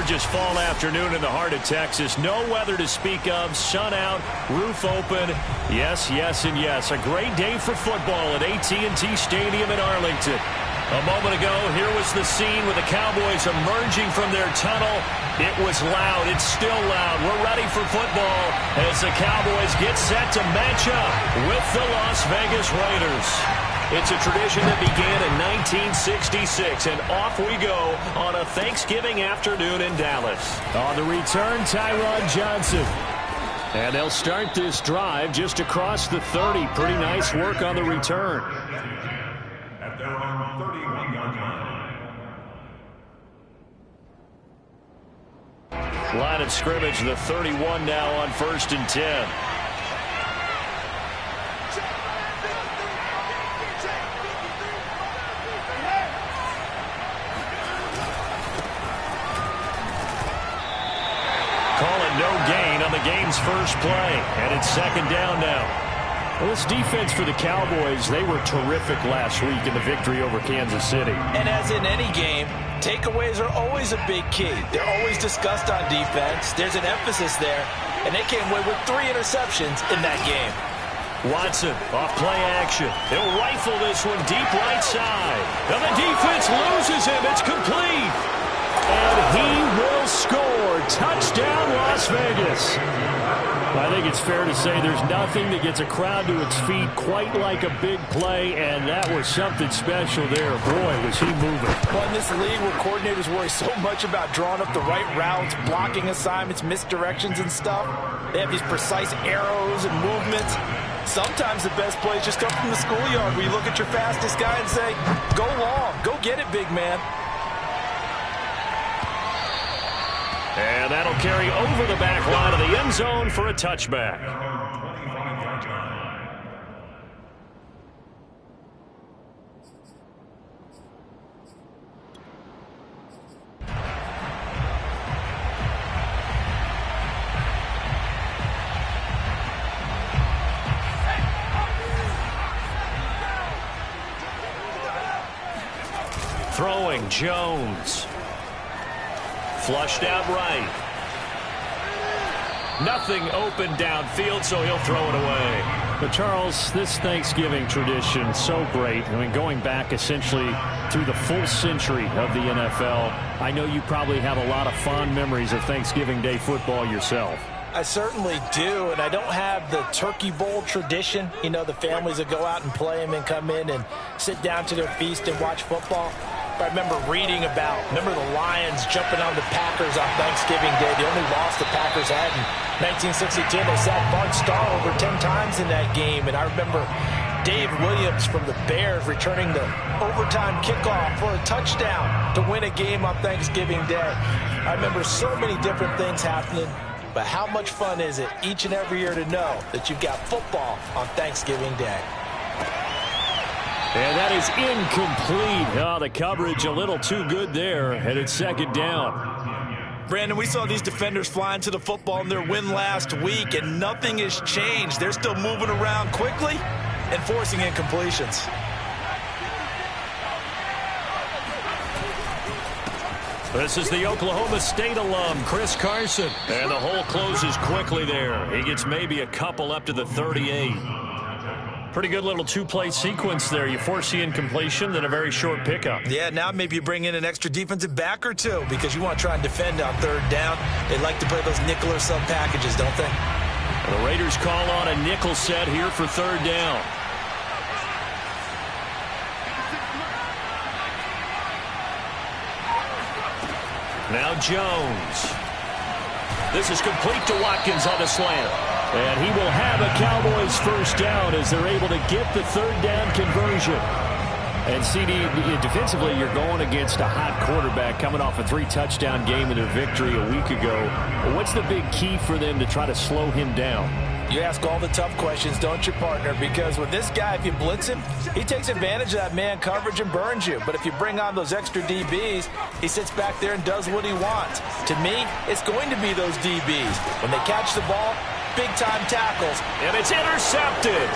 gorgeous fall afternoon in the heart of Texas. No weather to speak of. Sun out, roof open. Yes, yes, and yes. A great day for football at AT&T Stadium in Arlington. A moment ago, here was the scene with the Cowboys emerging from their tunnel. It was loud. It's still loud. We're ready for football as the Cowboys get set to match up with the Las Vegas Raiders. It's a tradition that began in 1966, and off we go on a Thanksgiving afternoon in Dallas. On the return, Tyron Johnson. And they'll start this drive just across the 30. Pretty nice work on the return. At their own 31-yard line. Line of scrimmage, the 31 now on 1st and 10. Calling no gain on the game's first play, and it's 2nd down now. Well, this defense for the Cowboys, they were terrific last week in the victory over Kansas City. And as in any game, takeaways are always a big key. They're always discussed on defense. There's an emphasis there, and they came away with 3 interceptions in that game. Watson off play action. He'll rifle this one deep right side. And the defense loses him. It's complete. And he will score. Touchdown, Las Vegas. I think it's fair to say there's nothing that gets a crowd to its feet quite like a big play, and that was something special there. Boy, was he moving. Well, in this league where coordinators worry so much about drawing up the right routes, blocking assignments, misdirections and stuff, they have these precise arrows and movements. Sometimes the best plays just come from the schoolyard where you look at your fastest guy and say, go long, go get it, big man. And that'll carry over the back line of the end zone for a touchback. Throwing Jones. Flushed out right. Nothing open downfield, so he'll throw it away. But, Charles, this Thanksgiving tradition, so great. I mean, going back essentially through the full century of the NFL, I know you probably have a lot of fond memories of Thanksgiving Day football yourself. I certainly do, and I don't have the turkey bowl tradition. You know, the families that go out and play them and come in and sit down to their feast and watch football. I remember reading about, the Lions jumping on the Packers on Thanksgiving Day. The only loss the Packers had in 1962. They sacked Bart Starr over 10 times in that game. And I remember Dave Williams from the Bears returning the overtime kickoff for a touchdown to win a game on Thanksgiving Day. I remember so many different things happening. But how much fun is it each and every year to know that you've got football on Thanksgiving Day? And that is incomplete. Oh, the coverage a little too good there, and it's 2nd down. Brandon, we saw these defenders flying to the football in their win last week, and nothing has changed. They're still moving around quickly and forcing incompletions. This is the Oklahoma State alum, Chris Carson. And the hole closes quickly there. He gets maybe a couple up to the 38. Pretty good little 2-play sequence there. You force the incompletion, then a very short pickup. Yeah, now maybe you bring in an extra defensive back or two because you want to try and defend on 3rd down. They like to play those nickel or sub packages, don't they? And the Raiders call on a nickel set here for 3rd down. Now Jones. This is complete to Watkins on the slant. And he will have a Cowboys 1st down as they're able to get the 3rd down conversion. And CD, defensively, you're going against a hot quarterback coming off a 3-touchdown game in their victory a week ago. What's the big key for them to try to slow him down? You ask all the tough questions, don't you, partner? Because with this guy, if you blitz him, he takes advantage of that man coverage and burns you. But if you bring on those extra DBs, he sits back there and does what he wants. To me, it's going to be those DBs. When they catch the ball, big-time tackles. And it's intercepted.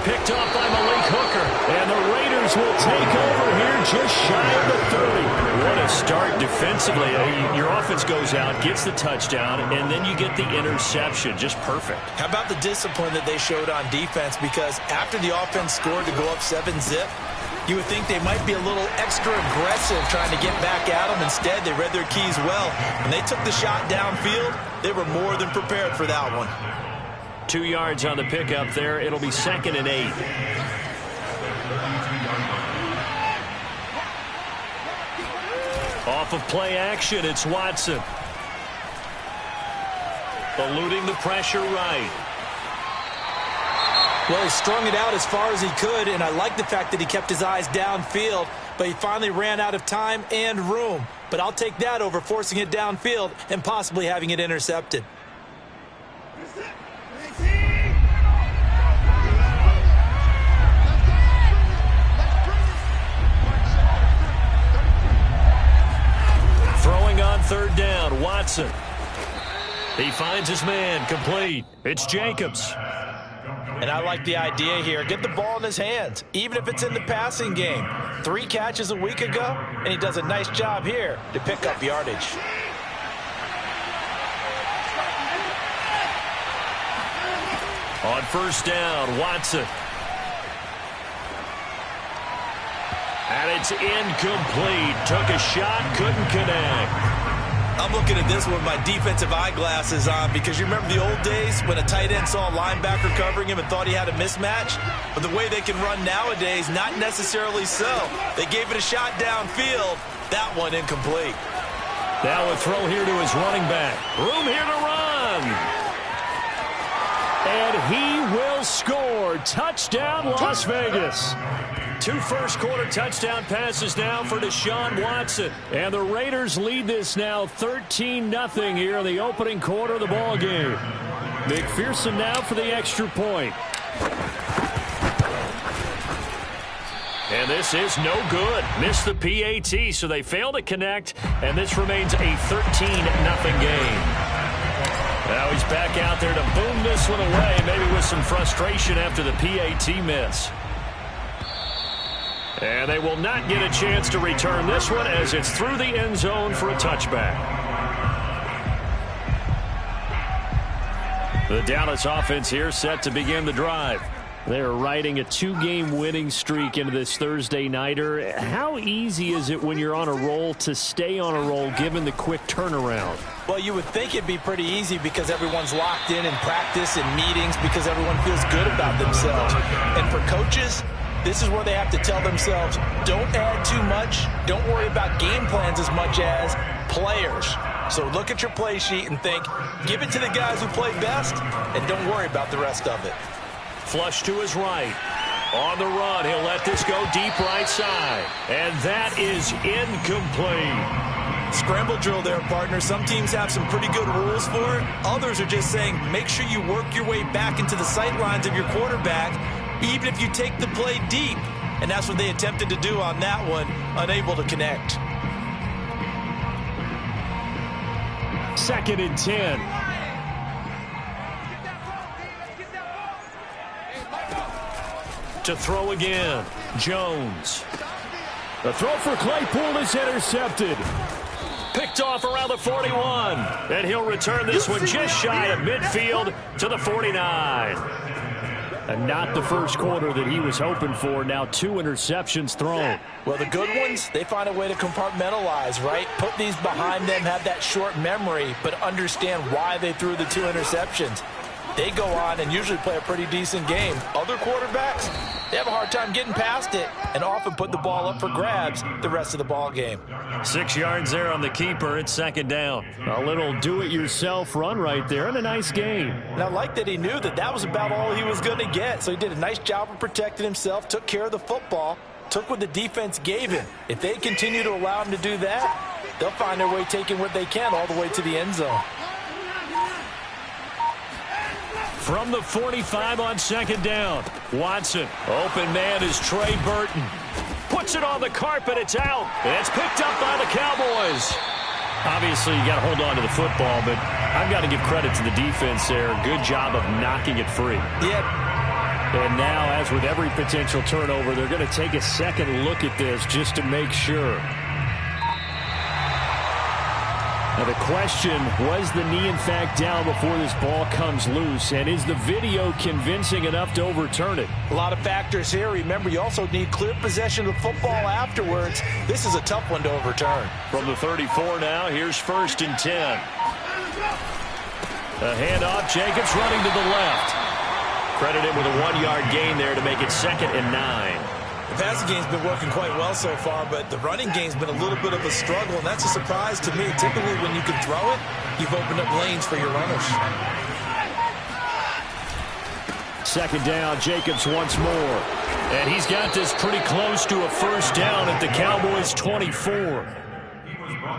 Picked off by Malik Hooker. And the Raiders Cowboys will take over here just shy of the 30. What a start defensively. Your offense goes out, gets the touchdown, and then you get the interception. Just perfect. How about the discipline that they showed on defense? Because after the offense scored to go up 7-zip, you would think they might be a little extra aggressive trying to get back at them. Instead, they read their keys well. When they took the shot downfield, they were more than prepared for that one. 2 yards on the pickup there. It'll be 2nd and 8. Off of play action, it's Watson. Eluding the pressure right. Well, he strung it out as far as he could, and I like the fact that he kept his eyes downfield, but he finally ran out of time and room. But I'll take that over forcing it downfield and possibly having it intercepted. Throwing on 3rd down, Watson. He finds his man, complete. It's Jacobs. And I like the idea here. Get the ball in his hands, even if it's in the passing game. 3 catches a week ago, and he does a nice job here to pick up yardage. On 1st down, Watson. And it's incomplete. Took a shot, couldn't connect. I'm looking at this with my defensive eyeglasses on because you remember the old days when a tight end saw a linebacker covering him and thought he had a mismatch? But the way they can run nowadays, not necessarily so. They gave it a shot downfield. That one incomplete. Now a throw here to his running back. Room here to run. And he will score. Touchdown, Las Vegas. 2 first-quarter touchdown passes now for Deshaun Watson. And the Raiders lead this now 13-0 here in the opening quarter of the ball game. McPherson now for the extra point. And this is no good. Missed the PAT, so they fail to connect, and this remains a 13-0 game. Now he's back out there to boom this one away, maybe with some frustration after the PAT miss. And they will not get a chance to return this one as it's through the end zone for a touchback. The Dallas offense here set to begin the drive. They're riding a 2-game winning streak into this Thursday nighter. How easy is it when you're on a roll to stay on a roll given the quick turnaround? Well, you would think it'd be pretty easy because everyone's locked in practice and meetings because everyone feels good about themselves. And for coaches, this is where they have to tell themselves, don't add too much. Don't worry about game plans as much as players. So look at your play sheet and think, give it to the guys who play best, and don't worry about the rest of it. Flush to his right. On the run, he'll let this go deep right side. And that is incomplete. Scramble drill there, partner. Some teams have some pretty good rules for it. Others are just saying, make sure you work your way back into the sight lines of your quarterback, even if you take the play deep. And that's what they attempted to do on that one, unable to connect. 2nd and 10. To throw again, Jones. The throw for Claypool is intercepted. Picked off around the 41. And he'll return this one just shy of midfield to the 49. And not the first quarter that he was hoping for. Now 2 interceptions thrown. Well, the good ones, they find a way to compartmentalize, right? Put these behind them, have that short memory, but understand why they threw the 2 interceptions. They go on and usually play a pretty decent game. Other quarterbacks, they have a hard time getting past it and often put the ball up for grabs the rest of the ball game. 6 yards there on the keeper. It's 2nd down. A little do-it-yourself run right there and a nice game. And I like that he knew that that was about all he was going to get. So he did a nice job of protecting himself, took care of the football, took what the defense gave him. If they continue to allow him to do that, they'll find their way taking what they can all the way to the end zone. From the 45 on 2nd down. Watson. Open man is Trey Burton. Puts it on the carpet. It's out. And it's picked up by the Cowboys. Obviously, you got to hold on to the football, but I've got to give credit to the defense there. Good job of knocking it free. Yeah. And now, as with every potential turnover, they're going to take a second look at this just to make sure. Now the question, was the knee in fact down before this ball comes loose? And is the video convincing enough to overturn it? A lot of factors here. Remember, you also need clear possession of the football afterwards. This is a tough one to overturn. From the 34 now, here's 1st and 10. A handoff, Jacobs running to the left. Credited with a 1-yard gain there to make it 2nd and 9. The passing game's been working quite well so far, but the running game's been a little bit of a struggle, and that's a surprise to me. Typically, when you can throw it, you've opened up lanes for your runners. 2nd down, Jacobs once more. And he's got this pretty close to a 1st down at the Cowboys' 24.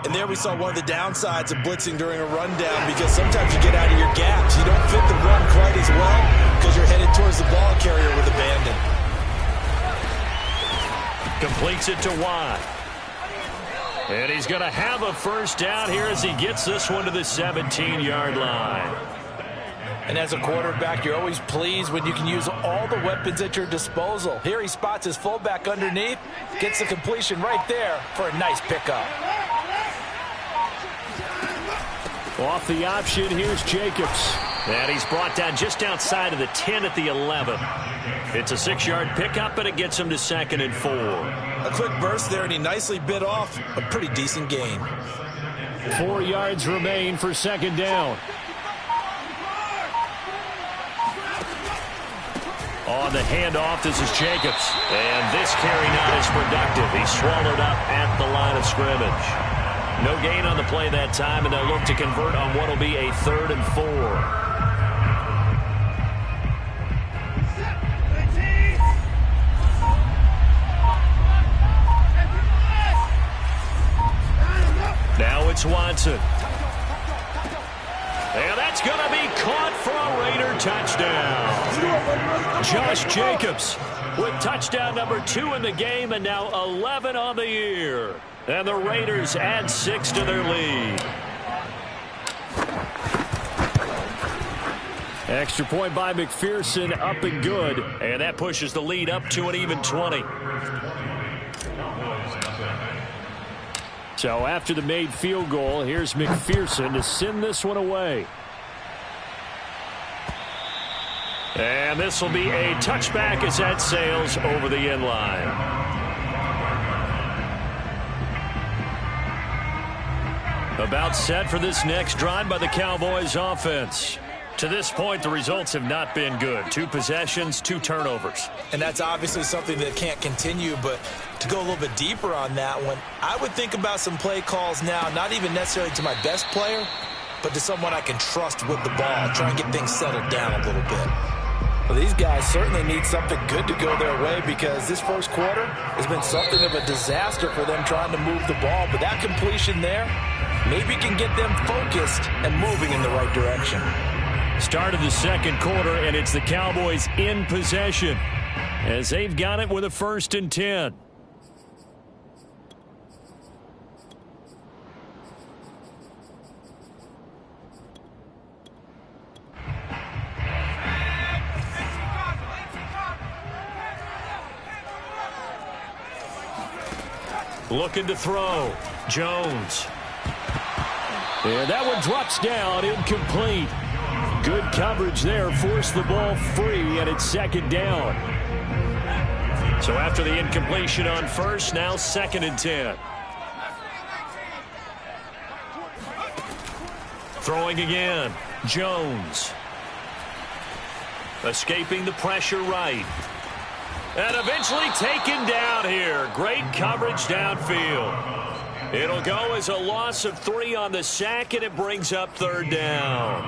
And there we saw one of the downsides of blitzing during a rundown, because sometimes you get out of your gaps. You don't fit the run quite as well because you're headed towards the ball carrier with abandon. Completes it to Watt. And he's going to have a 1st down here as he gets this one to the 17-yard line. And as a quarterback, you're always pleased when you can use all the weapons at your disposal. Here he spots his fullback underneath, gets the completion right there for a nice pickup. Off the option, here's Jacobs. And he's brought down just outside of the 10 at the 11. It's a 6-yard pickup, and it gets him to 2nd and 4. A quick burst there, and he nicely bit off a pretty decent gain. 4 yards remain for 2nd down. On the handoff, this is Jacobs. And this carry not as productive. He's swallowed up at the line of scrimmage. No gain on the play that time, and they'll look to convert on what will be a 3rd and 4. Now it's Watson. And that's going to be caught for a Raider touchdown. Josh Jacobs with touchdown number 2 in the game, and now 11 on the year. And the Raiders add 6 to their lead. Extra point by McPherson, up and good. And that pushes the lead up to an even 20. So after the made field goal, here's McPherson to send this one away. And this will be a touchback as that sails over the end line. About set for this next drive by the Cowboys offense. To this point, the results have not been good. 2 possessions, 2 turnovers. And that's obviously something that can't continue, but to go a little bit deeper on that one, I would think about some play calls now, not even necessarily to my best player, but to someone I can trust with the ball, try and get things settled down a little bit. Well, these guys certainly need something good to go their way, because this first quarter has been something of a disaster for them trying to move the ball. But that completion there maybe can get them focused and moving in the right direction. Start of the second quarter, and it's the Cowboys in possession as they've got it with a 1st and 10. Looking to throw. Jones. And that one drops down, incomplete. Good coverage there, forced the ball free, and it's 2nd down. So after the incompletion on 1st, now 2nd and 10. Throwing again, Jones. Escaping the pressure right. And eventually taken down here. Great coverage downfield. It'll go as a loss of 3 on the sack, and it brings up 3rd down.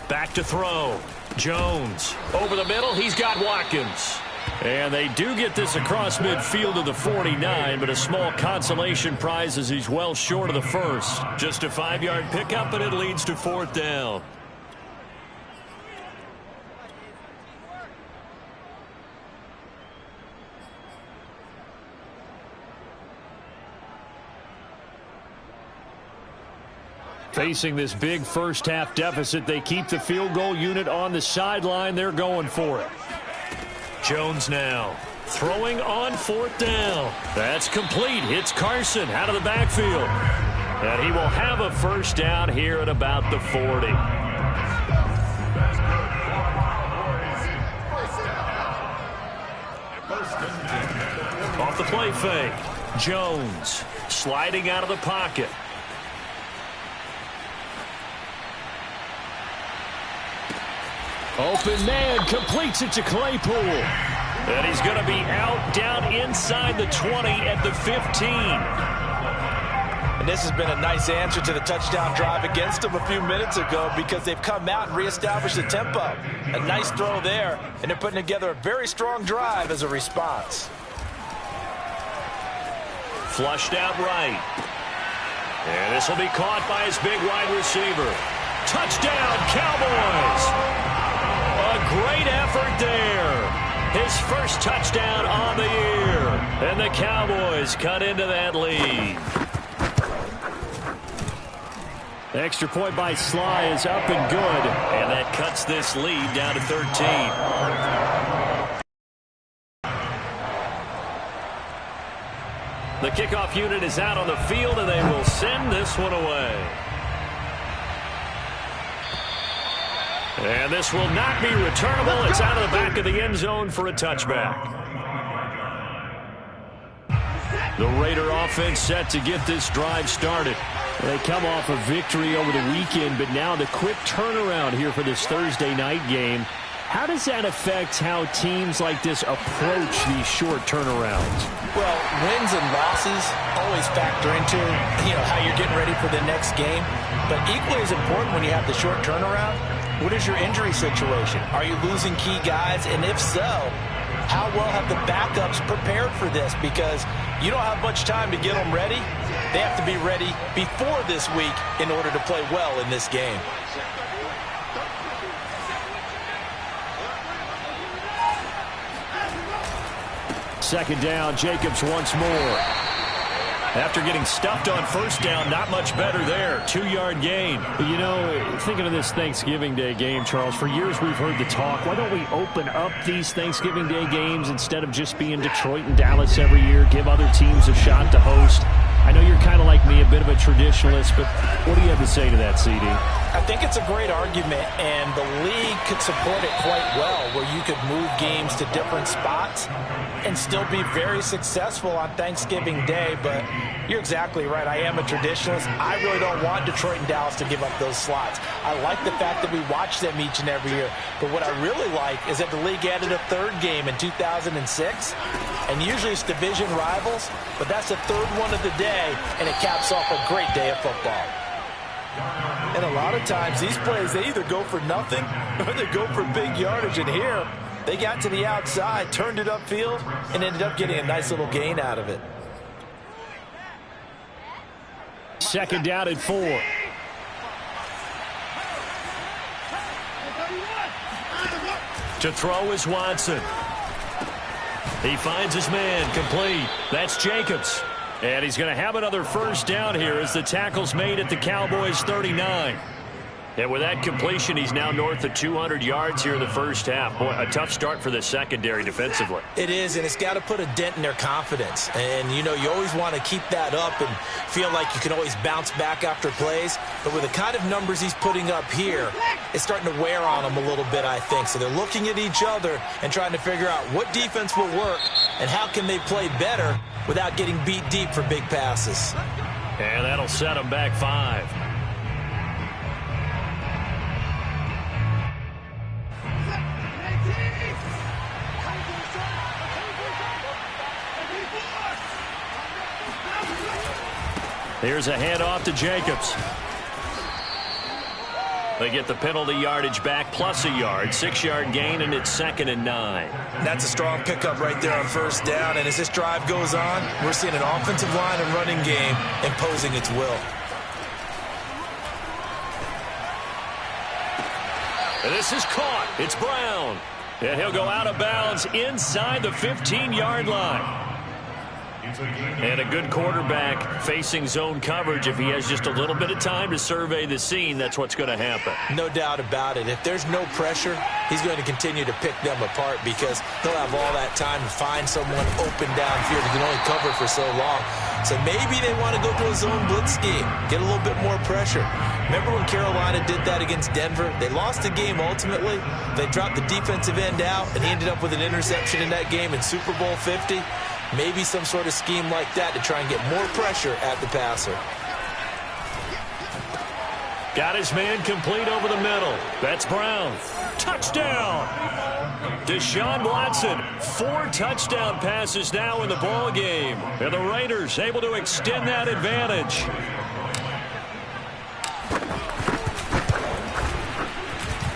Back to throw. Jones. Over the middle, he's got Watkins. And they do get this across midfield to the 49, but a small consolation prize as he's well short of the 1st. Just a 5-yard pickup, and it leads to 4th down. Facing this big first-half deficit, they keep the field goal unit on the sideline. They're going for it. Jones now throwing on 4th down. That's complete. Hits Carson out of the backfield. And he will have a first down here at about the 40. Off the play fake. Jones sliding out of the pocket. Open man, completes it to Claypool. And he's going to be out down inside the 20 at the 15. And this has been a nice answer to the touchdown drive against them a few minutes ago because they've come out and reestablished the tempo. A nice throw there, and they're putting together a very strong drive as a response. Flushed out right. And this will be caught by his big wide receiver. Touchdown, Cowboys! A great effort there. His first touchdown on the year. And the Cowboys cut into that lead. The extra point by Sly is up and good. And that cuts this lead down to 13. The kickoff unit is out on the field, and they will send this one away. And this will not be returnable. It's out of the back of the end zone for a touchback. The Raider offense set to get this drive started. They come off a victory over the weekend, but now the quick turnaround here for this Thursday night game. How does that affect how teams like this approach these short turnarounds? Well, wins and losses always factor into, how you're getting ready for the next game. But equally as important when you have the short turnaround, what is your injury situation? Are you losing key guys? And if so, how well have the backups prepared for this? Because you don't have much time to get them ready. They have to be ready before this week in order to play well in this game. Second down, Jacobs once more. After getting stuffed on first down, not much better there. 2-yard gain. Thinking of this Thanksgiving Day game, Charles, for years we've heard the talk. Why don't we open up these Thanksgiving Day games instead of just being Detroit and Dallas every year? Give other teams a shot to host. I know you're kind of like me, a bit of a traditionalist, but what do you have to say to that, CD? I think it's a great argument, and the league could support it quite well, where you could move games to different spots and still be very successful on Thanksgiving Day. But you're exactly right. I am a traditionalist. I really don't want Detroit and Dallas to give up those slots. I like the fact that we watch them each and every year. But what I really like is that the league added a third game in 2006. And usually it's division rivals, but that's the third one of the day, and it caps off a great day of football. And a lot of times these plays, they either go for nothing or they go for big yardage. And here, they got to the outside, turned it upfield, and ended up getting a nice little gain out of it. Second down and 4. To throw is Watson. He finds his man, complete. That's Jacobs. And he's going to have another first down here as the tackle's made at the Cowboys' 39. And with that completion, he's now north of 200 yards here in the first half. Boy, a tough start for the secondary defensively. It is, and it's got to put a dent in their confidence. And, you always want to keep that up and feel like you can always bounce back after plays. But with the kind of numbers he's putting up here, it's starting to wear on them a little bit, I think. So they're looking at each other and trying to figure out what defense will work and how can they play better without getting beat deep for big passes. And that'll set them back 5. Here's a handoff to Jacobs. They get the penalty yardage back plus a yard. 6-yard gain, and it's 2nd and 9. That's a strong pickup right there on first down. And as this drive goes on, we're seeing an offensive line and running game imposing its will. And this is caught. It's Brown. And he'll go out of bounds inside the 15-yard line. And a good quarterback facing zone coverage. If he has just a little bit of time to survey the scene, that's what's going to happen. No doubt about it. If there's no pressure, he's going to continue to pick them apart because he'll have all that time to find someone open downfield. He can only cover for so long. So maybe they want to go to a zone blitz scheme, get a little bit more pressure. Remember when Carolina did that against Denver? They lost the game ultimately. They dropped the defensive end out, and he ended up with an interception in that game in Super Bowl 50. Maybe some sort of scheme like that to try and get more pressure at the passer. Got his man complete over the middle. That's Brown. Touchdown! Deshaun Watson, 4 touchdown passes now in the ball game. And the Raiders able to extend that advantage.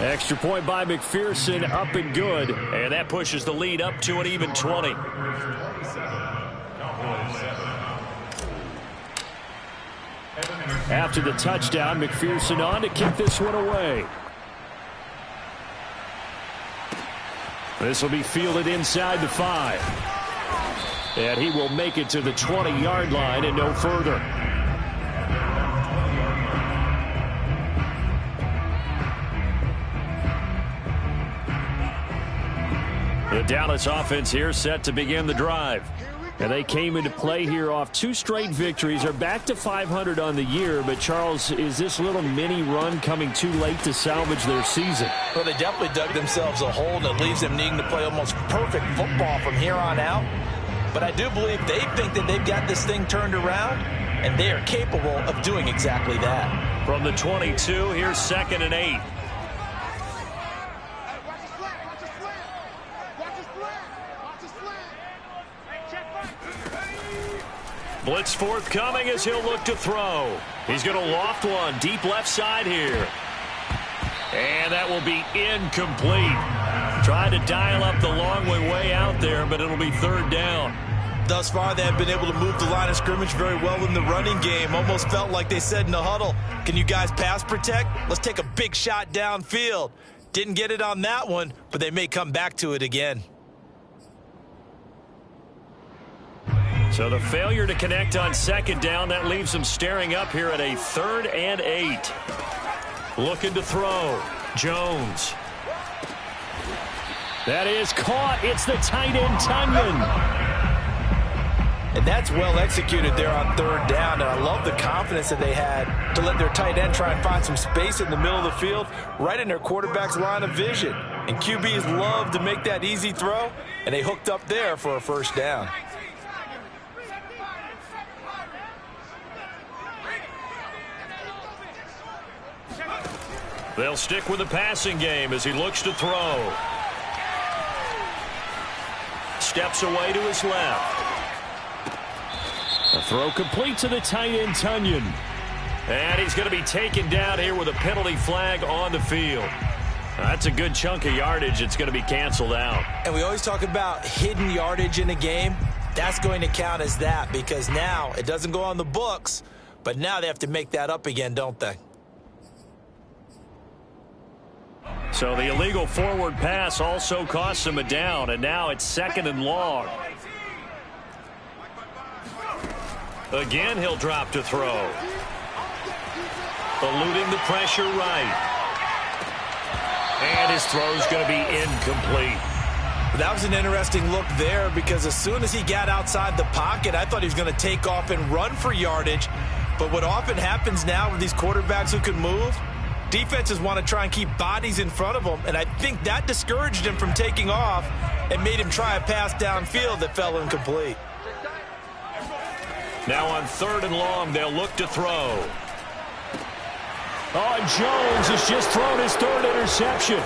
Extra point by McPherson, up and good. And that pushes the lead up to an even 20. After the touchdown, McPherson on to kick this one away. This will be fielded inside the 5. And he will make it to the 20-yard line and no further. The Dallas offense here set to begin the drive. And they came into play here off 2 straight victories. Are back to 500 on the year. But, Charles, is this little mini run coming too late to salvage their season? Well, they definitely dug themselves a hole that leaves them needing to play almost perfect football from here on out. But I do believe they think that they've got this thing turned around, and they are capable of doing exactly that. From the 22, here's 2nd and 8. Blitz forthcoming as he'll look to throw. He's going to loft one deep left side here. And that will be incomplete. Trying to dial up the long way out there, but it'll be 3rd down. Thus far, they have been able to move the line of scrimmage very well in the running game. Almost felt like they said in the huddle, can you guys pass protect? Let's take a big shot downfield. Didn't get it on that one, but they may come back to it again. So the failure to connect on 2nd down, that leaves them staring up here at a 3rd and 8. Looking to throw. Jones. That is caught. It's the tight end, Tunyon. And that's well executed there on 3rd down. And I love the confidence that they had to let their tight end try and find some space in the middle of the field, right in their quarterback's line of vision. And QBs love to make that easy throw, and they hooked up there for a 1st down. They'll stick with the passing game as he looks to throw. Steps away to his left. A throw complete to the tight end, Tunyon. And he's going to be taken down here with a penalty flag on the field. That's a good chunk of yardage. It's going to be canceled out. And we always talk about hidden yardage in a game. That's going to count as that because now it doesn't go on the books, but now they have to make that up again, don't they? So the illegal forward pass also costs him a down, and now it's 2nd and long. Again, he'll drop to throw. Eluding the pressure right. And his throw's going to be incomplete. That was an interesting look there because as soon as he got outside the pocket, I thought he was going to take off and run for yardage. But what often happens now with these quarterbacks who can move, defenses want to try and keep bodies in front of them, and I think that discouraged him from taking off and made him try a pass downfield that fell incomplete. Now on 3rd and long, they'll look to throw. Oh, and Jones has just thrown his 3rd interception.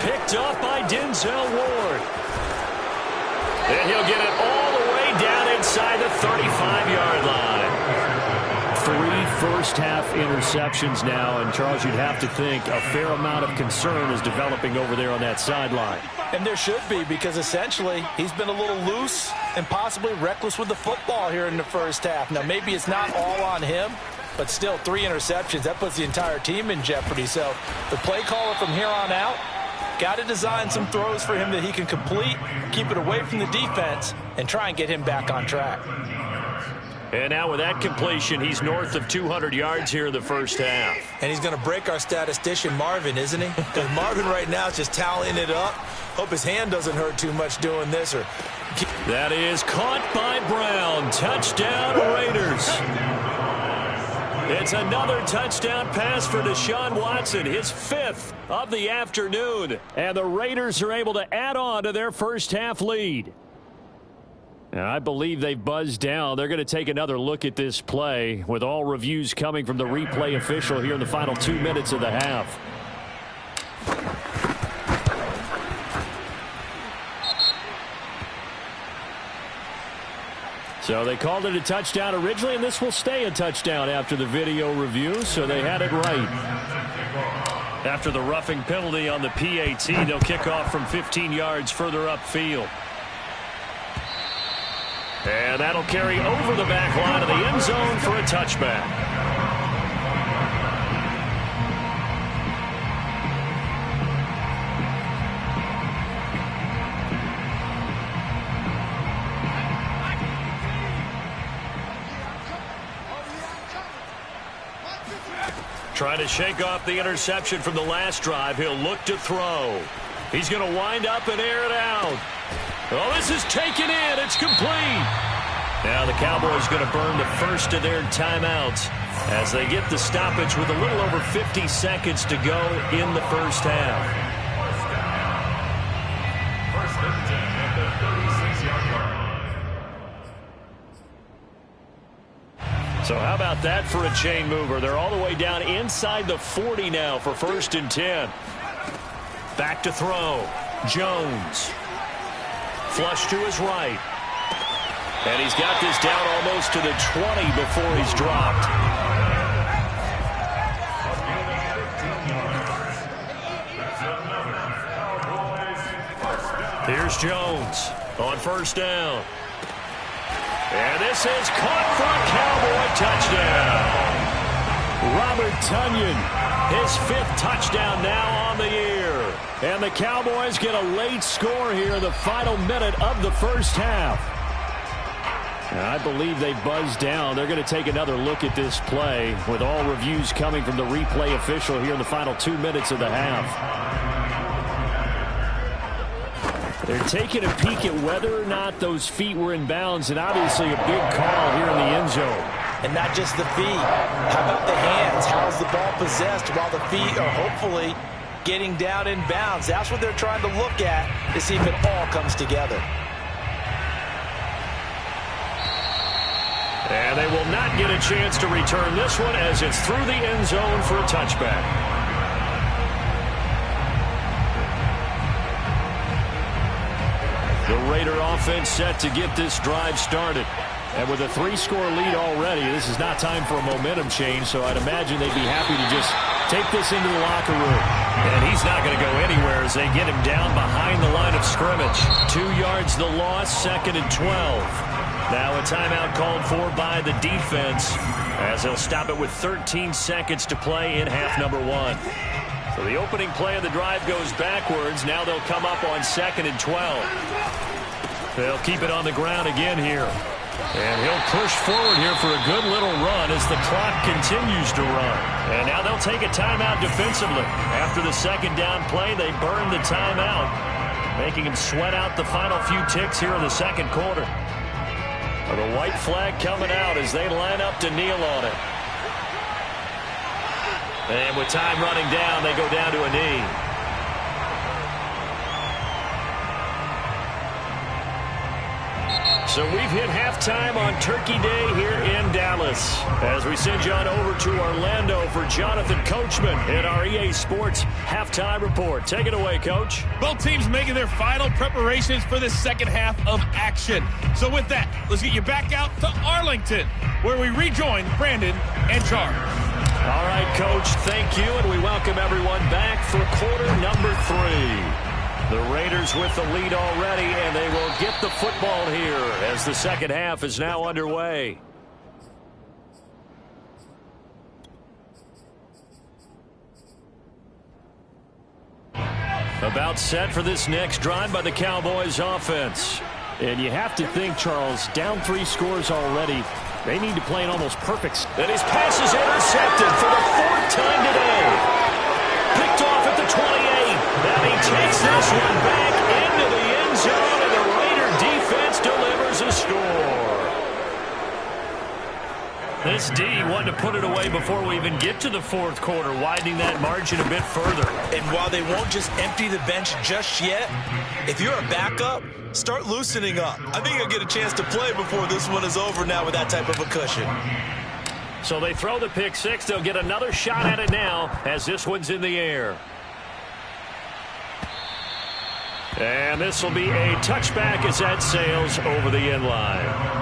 Picked up by Denzel Ward. And he'll get it all the way down inside the 35-yard line. 3 first-half interceptions now, and Charles, you'd have to think a fair amount of concern is developing over there on that sideline. And there should be, because essentially he's been a little loose and possibly reckless with the football here in the first half. Now, maybe it's not all on him, but still 3 interceptions. That puts the entire team in jeopardy. So the play caller from here on out Got to design some throws for him that he can complete, keep it away from the defense, and try and get him back on track. And now with that completion, he's north of 200 yards here in the first half. And he's going to break our statistician Marvin, isn't he? Because Marvin right now is just tallying it up. Hope his hand doesn't hurt too much doing this. That is caught by Brown. Touchdown, Raiders. It's another touchdown pass for Deshaun Watson, his 5th of the afternoon. And the Raiders are able to add on to their first half lead. And I believe they've buzzed down. They're going to take another look at this play with all reviews coming from the replay official here in the final 2 minutes of the half. So they called it a touchdown originally, and this will stay a touchdown after the video review, so they had it right. After the roughing penalty on the PAT, they'll kick off from 15 yards further upfield. And that'll carry over the back line of the end zone for a touchback. Trying to shake off the interception from the last drive. He'll look to throw. He's going to wind up and air it out. Oh, this is taken in. It's complete. Now the Cowboys going to burn the first of their timeouts as they get the stoppage with a little over 50 seconds to go in the first half. First and 10 at the 36-yard line. So how about that for a chain mover? They're all the way down inside the 40 now for first and 10. Back to throw. Jones. Flush to his right. And he's got this down almost to the 20 before he's dropped. Here's Jones on first down. And this is caught for a Cowboy touchdown. Robert Tonyan, his 5th touchdown now on the year. And the Cowboys get a late score here in the final minute of the first half. And I believe they buzzed down. They're going to take another look at this play with all reviews coming from the replay official here in the final 2 minutes of the half. They're taking a peek at whether or not those feet were in bounds, and obviously a big call here in the end zone. And not just the feet. How about the hands? How's the ball possessed while the feet are hopefully getting down in bounds? That's what they're trying to look at to see if it all comes together. And they will not get a chance to return this one as it's through the end zone for a touchback. The Raider offense set to get this drive started. And with a 3-score lead already, this is not time for a momentum change, so I'd imagine they'd be happy to just take this into the locker room. And he's not going to go anywhere as they get him down behind the line of scrimmage. 2 yards the loss, 2nd and 12. Now a timeout called for by the defense as they'll stop it with 13 seconds to play in half number 1. So the opening play of the drive goes backwards. Now they'll come up on 2nd and 12. They'll keep it on the ground again here. And he'll push forward here for a good little run as the clock continues to run. And now they'll take a timeout defensively. After the 2nd down play, they burn the timeout, making him sweat out the final few ticks here in the 2nd quarter. The white flag coming out as they line up to kneel on it. And with time running down, they go down to a knee. So we've hit halftime on Turkey Day here in Dallas as we send you on over to Orlando for Jonathan Coachman in our EA Sports Halftime Report. Take it away, Coach. Both teams making their final preparations for the second half of action. So with that, let's get you back out to Arlington, where we rejoin Brandon and Charles. All right, Coach, thank you, and we welcome everyone back for quarter number 3. The Raiders with the lead already, and they will get the football here as the second half is now underway. About set for this next drive by the Cowboys offense. And you have to think, Charles, down 3 scores already. They need to play an almost perfect. And his pass is intercepted for the 4th time today. Picked off at the 28. Now he takes this one back into the end zone, and the Raider defense delivers a score. This D wanted to put it away before we even get to the 4th quarter, widening that margin a bit further. And while they won't just empty the bench just yet, if you're a backup, start loosening up. I think you'll get a chance to play before this one is over now with that type of a cushion. So they throw the pick 6. They'll get another shot at it now as this one's in the air. And this will be a touchback as that sails over the end line.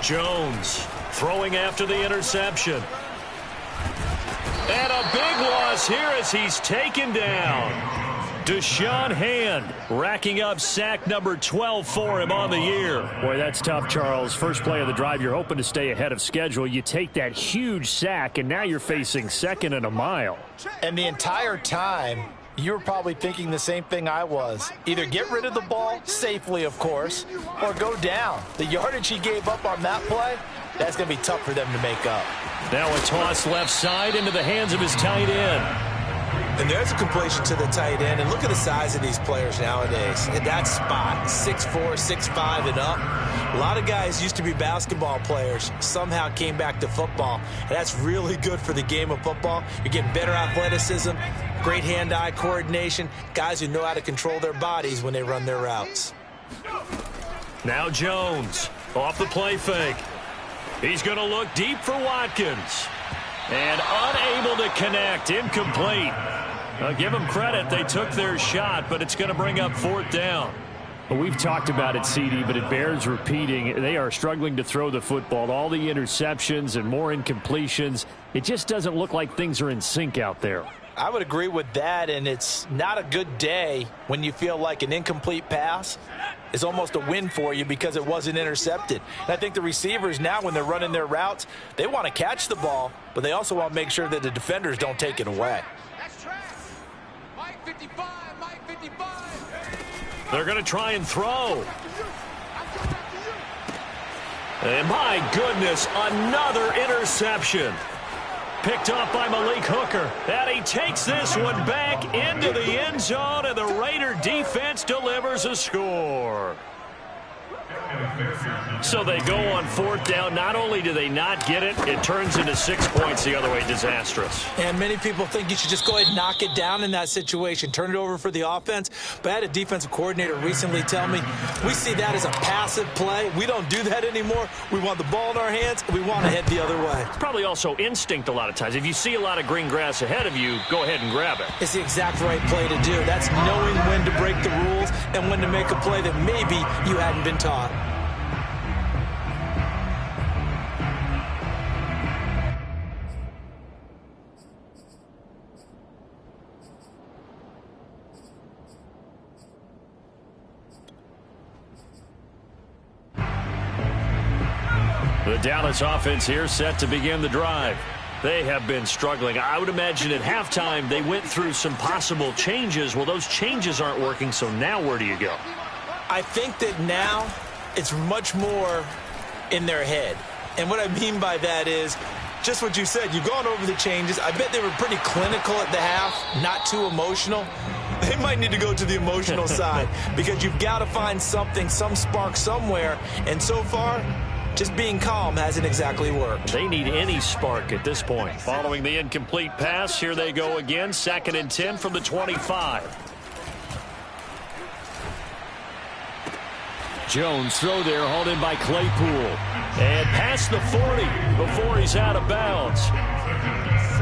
Jones throwing after the interception. And a big loss here as he's taken down. Deshaun Hand racking up sack number 12 for him on the year. Boy, that's tough, Charles. First play of the drive, you're hoping to stay ahead of schedule. You take that huge sack, and now you're facing 2nd and a mile. And the entire time, you were probably thinking the same thing I was. Either get rid of the ball, safely of course, or go down. The yardage he gave up on that play, that's going to be tough for them to make up. Now a toss left side into the hands of his tight end. And there's a completion to the tight end. And look at the size of these players nowadays. At that spot, 6'4", 6'5", and up. A lot of guys used to be basketball players, somehow came back to football. And that's really good for the game of football. You're getting better athleticism, great hand-eye coordination, guys who know how to control their bodies when they run their routes. Now Jones off the play fake. He's going to look deep for Watkins. And unable to connect, incomplete. I'll give them credit. They took their shot, but it's going to bring up 4th down. Well, we've talked about it, CD, but it bears repeating. They are struggling to throw the football. All the interceptions and more incompletions. It just doesn't look like things are in sync out there. I would agree with that, and it's not a good day when you feel like an incomplete pass is almost a win for you because it wasn't intercepted. And I think the receivers now, when they're running their routes, they want to catch the ball, but they also want to make sure that the defenders don't take it away. They're going to try and throw. And my goodness, another interception. Picked off by Malik Hooker. And he takes this one back into the end zone, and the Raider defense delivers a score. So they go on 4th down. Not only do they not get it, it turns into 6 points the other way. Disastrous. And many people think you should just go ahead and knock it down in that situation. Turn it over for the offense. But I had a defensive coordinator recently tell me, we see that as a passive play. We don't do that anymore. We want the ball in our hands, and we want to head the other way. It's probably also instinct a lot of times. If you see a lot of green grass ahead of you, go ahead and grab it. It's the exact right play to do. That's knowing when to break the rules and when to make a play that maybe you hadn't been taught. The Dallas offense here set to begin the drive. They have been struggling. I would imagine at halftime they went through some possible changes. Well, those changes aren't working, so now where do you go? I think that now it's much more in their head. And what I mean by that is just what you said. You've gone over the changes. I bet they were pretty clinical at the half, not too emotional. They might need to go to the emotional side because you've got to find something, some spark somewhere. And so far, just being calm hasn't exactly worked. They need any spark at this point. Following the incomplete pass, here they go again. 2nd and 10 from the 25. Jones throw there, hauled in by Claypool. And past the 40 before he's out of bounds.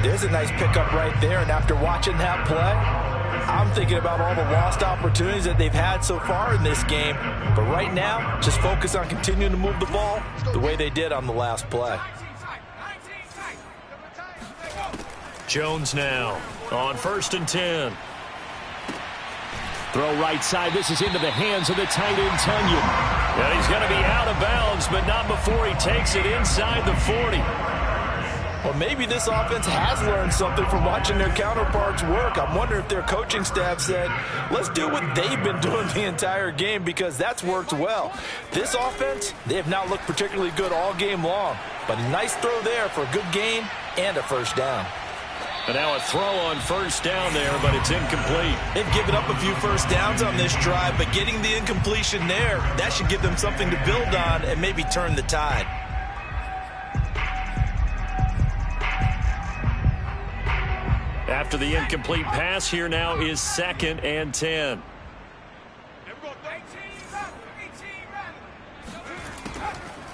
There's a nice pickup right there, and after watching that play, I'm thinking about all the lost opportunities that they've had so far in this game. But right now, just focus on continuing to move the ball the way they did on the last play. Jones now on 1st and 10. Throw right side. This is into the hands of the tight end, Tunyon. And he's going to be out of bounds, but not before he takes it inside the 40. Well, maybe this offense has learned something from watching their counterparts work. I'm wondering if their coaching staff said, let's do what they've been doing the entire game, because that's worked well. This offense, they have not looked particularly good all game long. But a nice throw there for a good gain and a first down. And now a throw on first down there, but it's incomplete. They've given up a few first downs on this drive, but getting the incompletion there, that should give them something to build on and maybe turn the tide. After the incomplete pass, here now is 2nd and 10.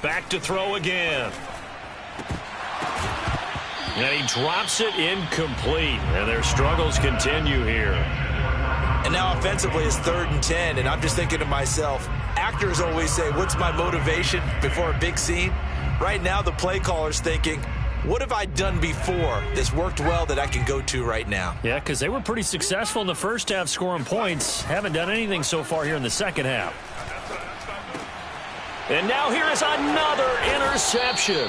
Back to throw again. And he drops it incomplete. And their struggles continue here. And now offensively it's 3rd and 10. And I'm just thinking to myself, actors always say, what's my motivation before a big scene? Right now the play caller's thinking, what have I done before that's worked well that I can go to right now? Yeah, because they were pretty successful in the first half scoring points. Haven't done anything so far here in the second half. And now here is another interception.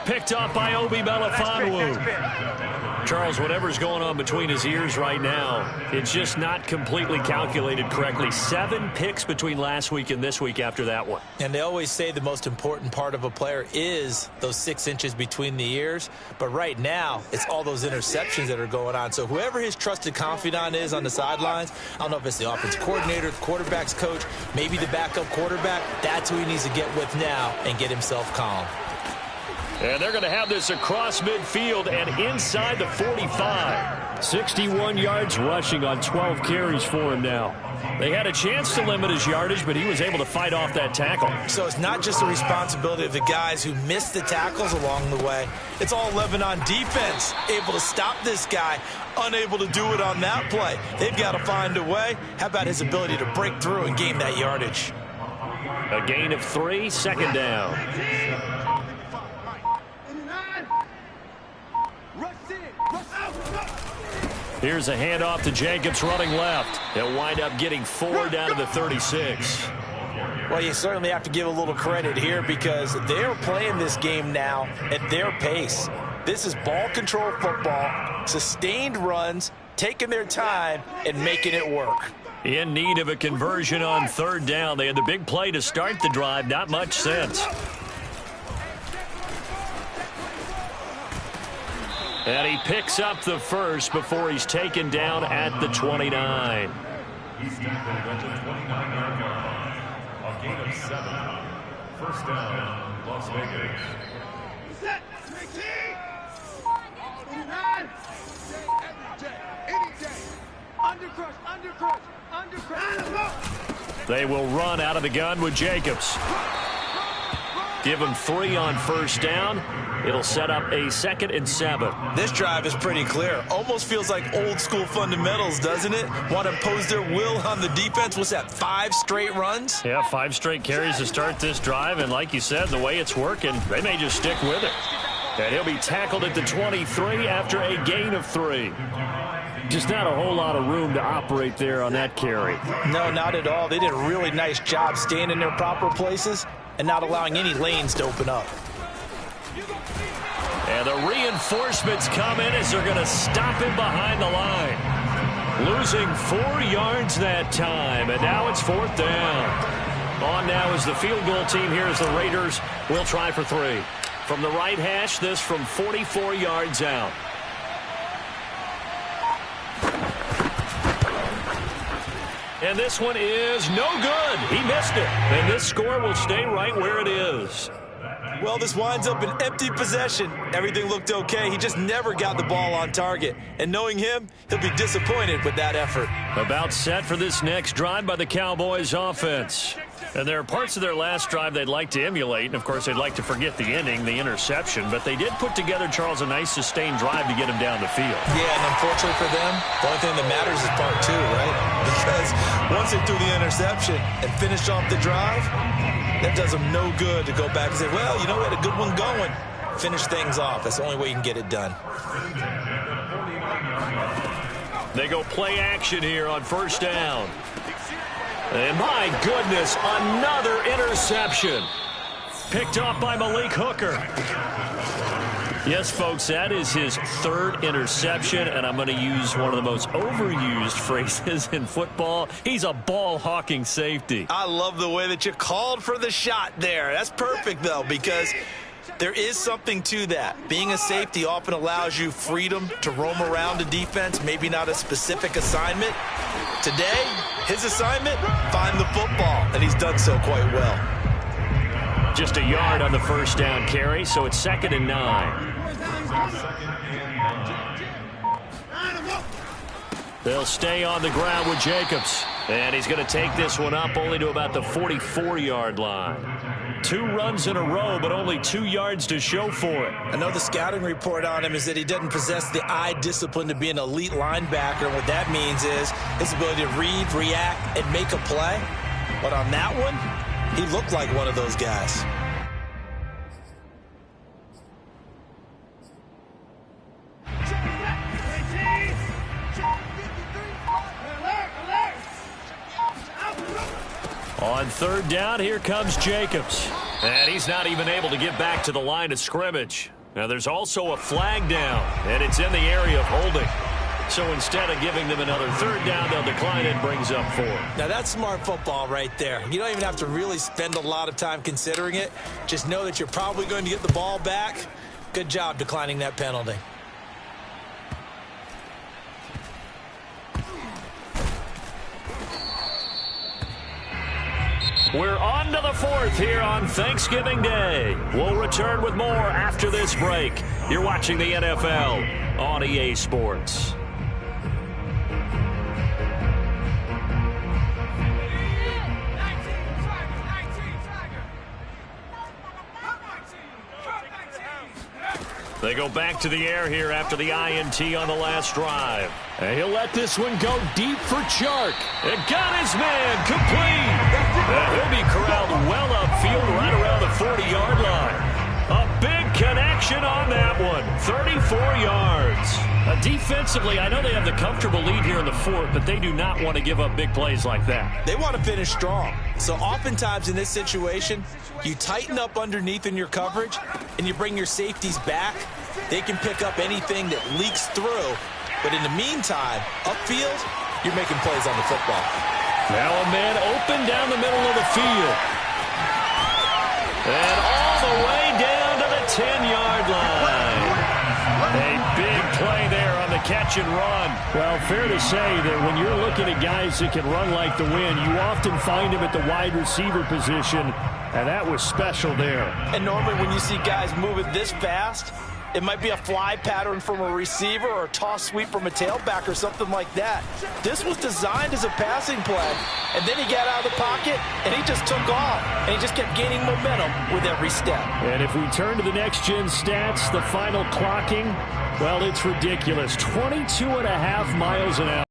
Picked up by Obi Melifonwu. Charles, whatever's going on between his ears right now, it's just not completely calculated correctly. 7 picks between last week and this week after that one. And they always say the most important part of a player is those 6 inches between the ears. But right now, it's all those interceptions that are going on. So whoever his trusted confidant is on the sidelines, I don't know if it's the offense coordinator, the quarterback's coach, maybe the backup quarterback, that's who he needs to get with now and get himself calm. And they're going to have this across midfield and inside the 45. 61 yards rushing on 12 carries for him now. They had a chance to limit his yardage, but he was able to fight off that tackle. So it's not just the responsibility of the guys who missed the tackles along the way. It's all 11 on defense, able to stop this guy, unable to do it on that play. They've got to find a way. How about his ability to break through and gain that yardage? A gain of 3, 2nd down. Here's a handoff to Jacobs running left. He'll wind up getting 4 down to the 36. Well, you certainly have to give a little credit here because they're playing this game now at their pace. This is ball control football, sustained runs, taking their time and making it work. In need of a conversion on 3rd down. They had the big play to start the drive. Not much sense. And he picks up the first before he's taken down at the 29. He's tackled at the 29-yard line. A gain of 7. First down, Las Vegas. Set. 19. 29. Every day. Any day. Undercrush. Undercrush. Undercrush. They will run out of the gun with Jacobs. Give him 3 on first down. It'll set up a 2nd and 7. This drive is pretty clear. Almost feels like old school fundamentals, doesn't it? Want to impose their will on the defense. What's that, 5 straight runs? Yeah, 5 straight carries to start this drive. And like you said, the way it's working, they may just stick with it. And he'll be tackled at the 23 after a gain of 3. Just not a whole lot of room to operate there on that carry. No, not at all. They did a really nice job staying in their proper places and not allowing any lanes to open up. And the reinforcements come in as they're going to stop him behind the line. Losing 4 yards that time, and now it's 4th down. On now is the field goal team here as the Raiders will try for 3. From the right hash, this from 44 yards out. And this one is no good. He missed it. And this score will stay right where it is. Well, this winds up an empty possession. Everything looked okay. He just never got the ball on target. And knowing him, he'll be disappointed with that effort. About set for this next drive by the Cowboys offense. And there are parts of their last drive they'd like to emulate. And, of course, they'd like to forget the ending, the interception. But they did put together, Charles, a nice sustained drive to get him down the field. Yeah, and unfortunately for them, the only thing that matters is part 2, right? Because once they threw the interception and finished off the drive, that does them no good to go back and say, well, you know, we had a good one going. Finish things off. That's the only way you can get it done. They go play action here on first down. And my goodness, another interception. Picked off by Malik Hooker. Yes, folks, that is his third interception, and I'm going to use one of the most overused phrases in football. He's a ball-hawking safety. I love the way that you called for the shot there. That's perfect, though, because there is something to that. Being a safety often allows you freedom to roam around the defense, maybe not a specific assignment. Today, his assignment, find the football, and he's done so quite well. Just a yard on the first down carry, so it's 2nd and 9. They'll stay on the ground with Jacobs. And he's going to take this one up only to about the 44-yard line. 2 runs in a row, but only 2 yards to show for it. I know the scouting report on him is that he doesn't possess the eye discipline to be an elite linebacker. And what that means is his ability to read, react, and make a play. But on that one, he looked like one of those guys. On 3rd down, here comes Jacobs. And he's not even able to get back to the line of scrimmage. Now, there's also a flag down, and it's in the area of holding. So instead of giving them another 3rd down, they'll decline it and brings up 4. Now, that's smart football right there. You don't even have to really spend a lot of time considering it. Just know that you're probably going to get the ball back. Good job declining that penalty. We're on to the 4th here on Thanksgiving Day. We'll return with more after this break. You're watching the NFL on EA Sports. They go back to the air here after the INT on the last drive. And he'll let this one go deep for Chark. It got his man complete. And he'll be corralled well upfield right around the 40-yard line. A big connection on that one. 34 yards. Defensively, I know they have the comfortable lead here in the 4th, but they do not want to give up big plays like that. They want to finish strong. So oftentimes in this situation, you tighten up underneath in your coverage and you bring your safeties back. They can pick up anything that leaks through. But in the meantime, upfield, you're making plays on the football. Now a man open down the middle of the field. And all the way down to the 10-yard line. A big play there on the catch and run. Well, fair to say that when you're looking at guys that can run like the wind, you often find them at the wide receiver position, and that was special there. And normally when you see guys moving this fast, it might be a fly pattern from a receiver or a toss sweep from a tailback or something like that. This was designed as a passing play, and then he got out of the pocket, and he just took off, and he just kept gaining momentum with every step. And if we turn to the next-gen stats, the final clocking, well, it's ridiculous. 22.5 miles an hour.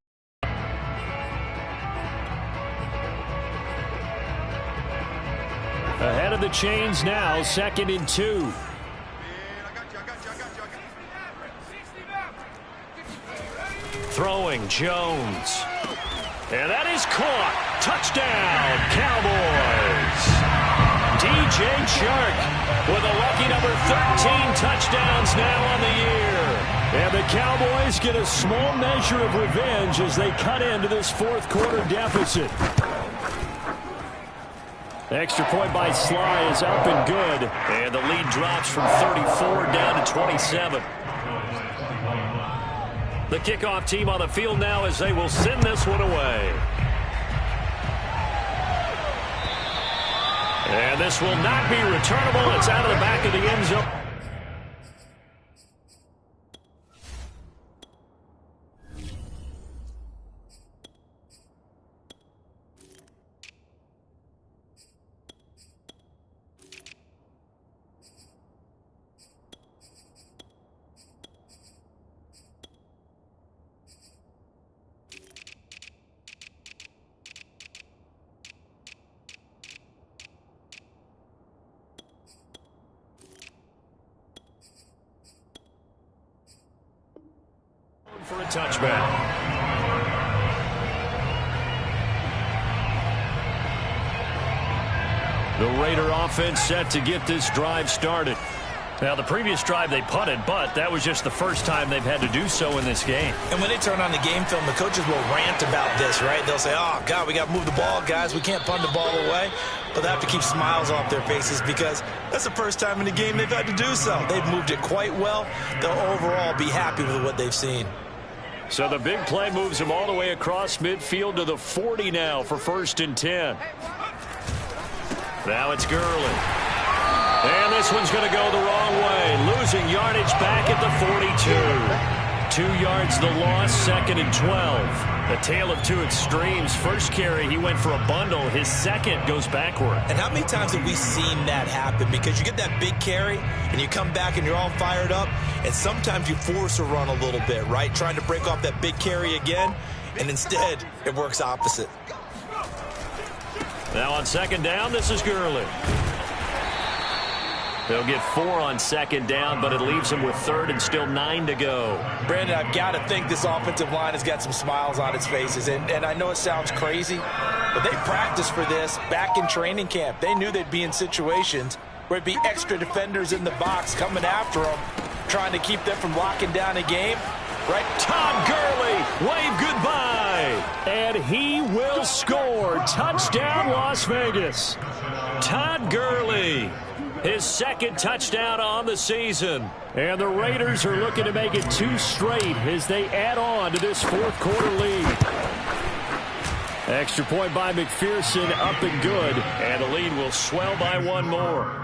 Ahead of the chains now, 2nd and 2. Throwing Jones. And that is caught. Touchdown, Cowboys. DJ Chark with a lucky number 13 touchdowns now on the year. And the Cowboys get a small measure of revenge as they cut into this 4th quarter deficit. The extra point by Sly is up and good. And the lead drops from 34 down to 27. The kickoff team on the field now as they will send this one away. And this will not be returnable. It's out of the back of the end zone. For a touchback. The Raider offense set to get this drive started. Now, the previous drive they punted, but that was just the first time they've had to do so in this game. And when they turn on the game film, the coaches will rant about this, right? They'll say, oh, God, we got to move the ball, guys. We can't punt the ball away. But they have to keep smiles off their faces because that's the first time in the game they've had to do so. They've moved it quite well. They'll overall be happy with what they've seen. So the big play moves them all the way across midfield to the 40 now for 1st and 10. Now it's Gurley. And this one's going to go the wrong way. Losing yardage back at the 42. 2 yards the loss, 2nd and 12. A tale of two extremes. First carry, he went for a bundle. His second goes backward. And how many times have we seen that happen? Because you get that big carry, and you come back and you're all fired up, and sometimes you force a run a little bit, right? Trying to break off that big carry again, and instead it works opposite. Now on 2nd down, this is Gurley. They'll get 4 on 2nd down, but it leaves them with 3rd and still 9 to go. Brandon, I've got to think this offensive line has got some smiles on its faces. And I know it sounds crazy, but they practiced for this back in training camp. They knew they'd be in situations where it'd be extra defenders in the box coming after them, trying to keep them from locking down a game. Right? Todd Gurley, wave goodbye. And he will score. Touchdown, Las Vegas. Todd Gurley, his 2nd touchdown on the season. And the Raiders are looking to make it 2 straight as they add on to this 4th quarter lead. Extra point by McPherson, up and good. And the lead will swell by 1 more.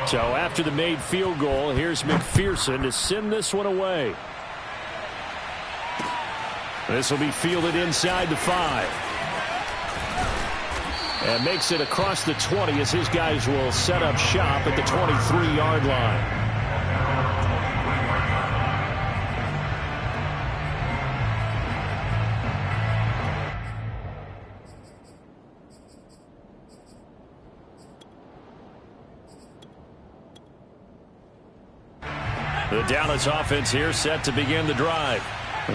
So after the made field goal, here's McPherson to send this one away. This will be fielded inside the 5. And makes it across the 20 as his guys will set up shop at the 23-yard line. The Dallas offense here set to begin the drive.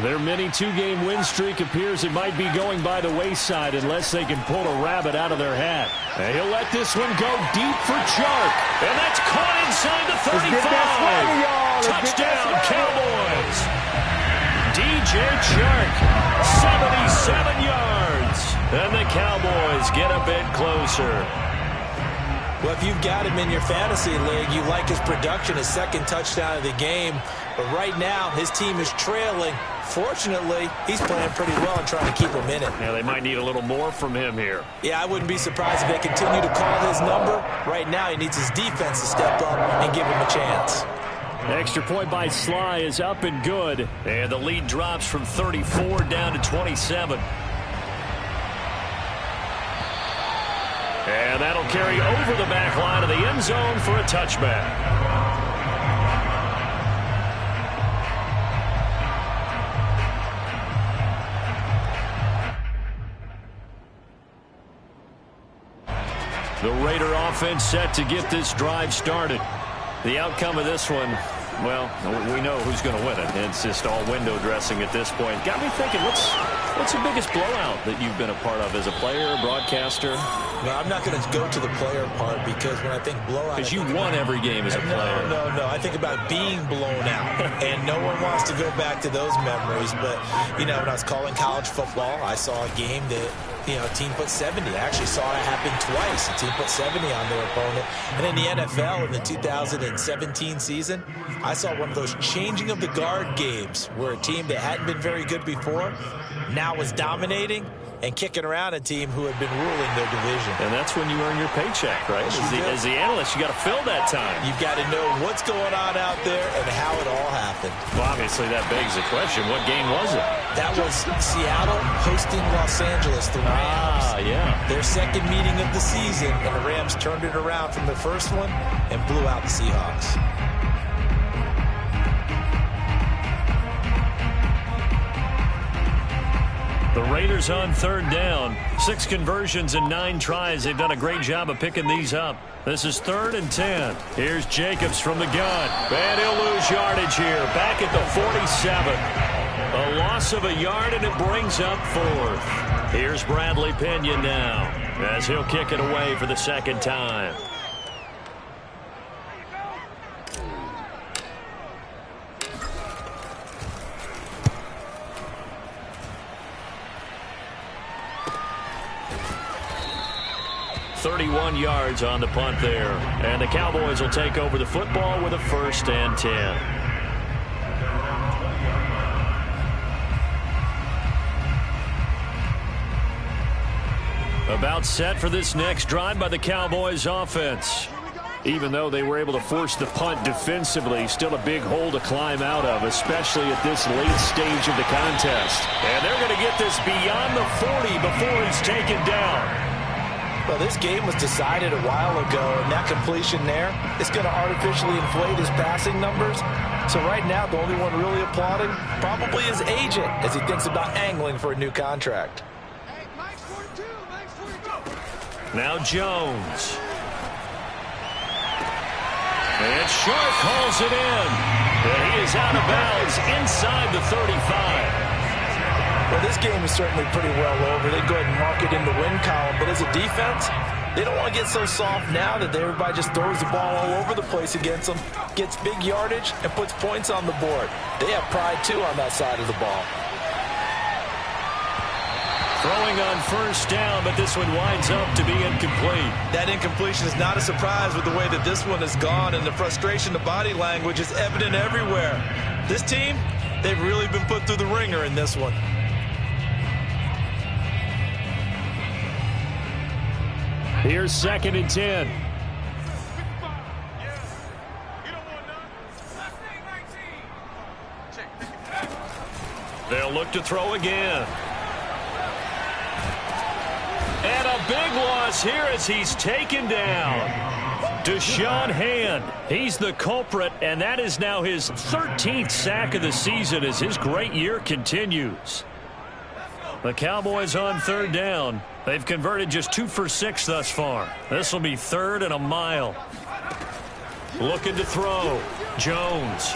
Their mini 2-game win streak appears it might be going by the wayside unless they can pull a rabbit out of their hat. And he'll let this one go deep for Chark. And that's caught inside the 35. Touchdown, Cowboys. DJ Chark, 77 yards. And the Cowboys get a bit closer. Well, if you've got him in your fantasy league, you like his production, his 2nd touchdown of the game. But right now, his team is trailing. Fortunately, he's playing pretty well and trying to keep him in it. Now, they might need a little more from him here. Yeah, I wouldn't be surprised if they continue to call his number. Right now, he needs his defense to step up and give him a chance. Extra point by Sly is up and good. And the lead drops from 34 down to 27. And that'll carry over the back line of the end zone for a touchback. The Raider offense set to get this drive started. The outcome of this one, well, we know who's going to win it. It's just all window dressing at this point. Got me thinking, what's the biggest blowout that you've been a part of as a player, broadcaster? No, I'm not going to go to the player part because when I think blowout... Because you won every game as a player. No. I think about being blown out, and no one wants to go back to those memories. But, you know, when I was calling college football, I saw a game that, you know, a team put 70. I actually saw it happen twice. A team put 70 on their opponent. And in the NFL in the 2017 season, I saw one of those changing of the guard games where a team that hadn't been very good before now was dominating and kicking around a team who had been ruling their division. And that's when you earn your paycheck, right? As the analyst, you got to fill that time. You've got to know what's going on out there and how it all happened. Well, obviously, that begs the question, what game was it? That was Seattle hosting Los Angeles, the Rams. Yeah. Their 2nd meeting of the season, and the Rams turned it around from the first one and blew out the Seahawks. The Raiders on 3rd down. 6 conversions and 9 tries. They've done a great job of picking these up. This is 3rd and 10. Here's Jacobs from the gun. And he'll lose yardage here. Back at the 47. A loss of a yard, and it brings up 4th. Here's Bradley Pinion now, as he'll kick it away for the second time. .31 yards on the punt there. And the Cowboys will take over the football with a 1st and 10. About set for this next drive by the Cowboys offense. Even though they were able to force the punt defensively, still a big hole to climb out of, especially at this late stage of the contest. And they're going to get this beyond the 40 before he's taken down. Well, this game was decided a while ago, and that completion there is going to artificially inflate his passing numbers. So right now, the only one really applauding probably his agent as he thinks about angling for a new contract. Hey, Mike's 42, Mike's 42. Now Jones. And Sharp calls it in. And he is out of bounds inside the 35. Well, this game is certainly pretty well over. They go ahead and mark it in the win column. But as a defense, they don't want to get so soft now that everybody just throws the ball all over the place against them, gets big yardage, and puts points on the board. They have pride, too, on that side of the ball. Throwing on 1st down, but this one winds up to be incomplete. That incompletion is not a surprise with the way that this one has gone, and the frustration, the body language is evident everywhere. This team, they've really been put through the ringer in this one. Here's 2nd and 10. They'll look to throw again. And a big loss here as he's taken down. Deshaun Hand, he's the culprit, and that is now his 13th sack of the season as his great year continues. The Cowboys on 3rd down. They've converted just 2 for 6 thus far. This will be 3rd and a mile. Looking to throw. Jones.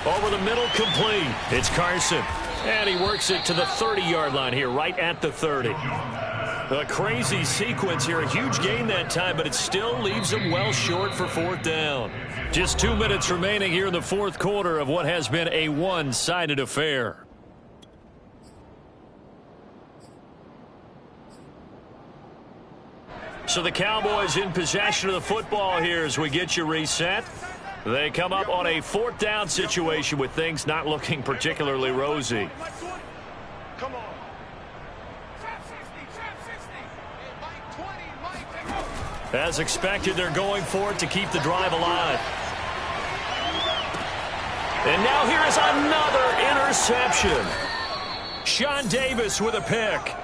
Over the middle, complete. It's Carson. And he works it to the 30-yard line here, right at the 30. A crazy sequence here. A huge gain that time, but it still leaves him well short for 4th down. Just 2 minutes remaining here in the 4th quarter of what has been a one-sided affair. So the Cowboys in possession of the football here as we get you reset. They come up on a 4th down situation with things not looking particularly rosy. Come on. As expected, they're going for it to keep the drive alive. And now here is another interception. Sean Davis with a pick.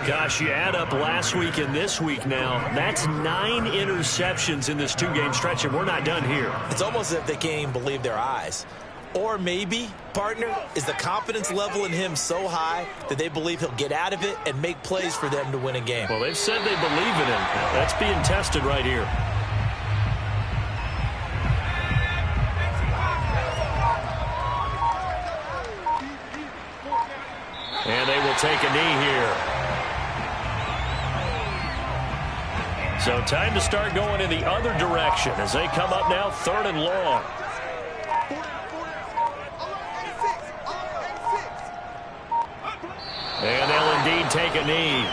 Gosh, you add up last week and this week now. That's 9 interceptions in this 2-game stretch, and we're not done here. It's almost as if they can't even believe their eyes. Or maybe, partner, is the confidence level in him so high that they believe he'll get out of it and make plays for them to win a game. Well, they've said they believe in him. That's being tested right here. And they will take a knee here. So time to start going in the other direction as they come up now 3rd and long. And they'll indeed take a knee.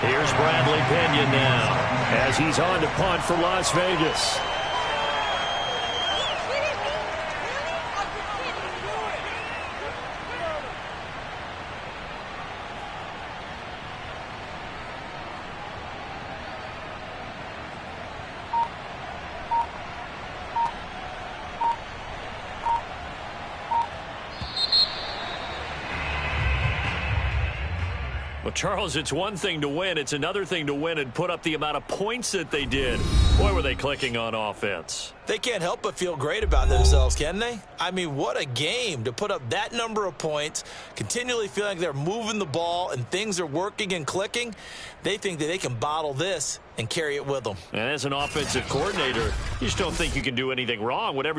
Here's Bradley Pinion now as he's on to punt for Las Vegas. Well, Charles, it's one thing to win. It's another thing to win and put up the amount of points that they did. Boy, were they clicking on offense. They can't help but feel great about themselves, can they? I mean, what a game to put up that number of points, continually feeling like they're moving the ball and things are working and clicking. They think that they can bottle this and carry it with them. And as an offensive coordinator, you just don't think you can do anything wrong. Whatever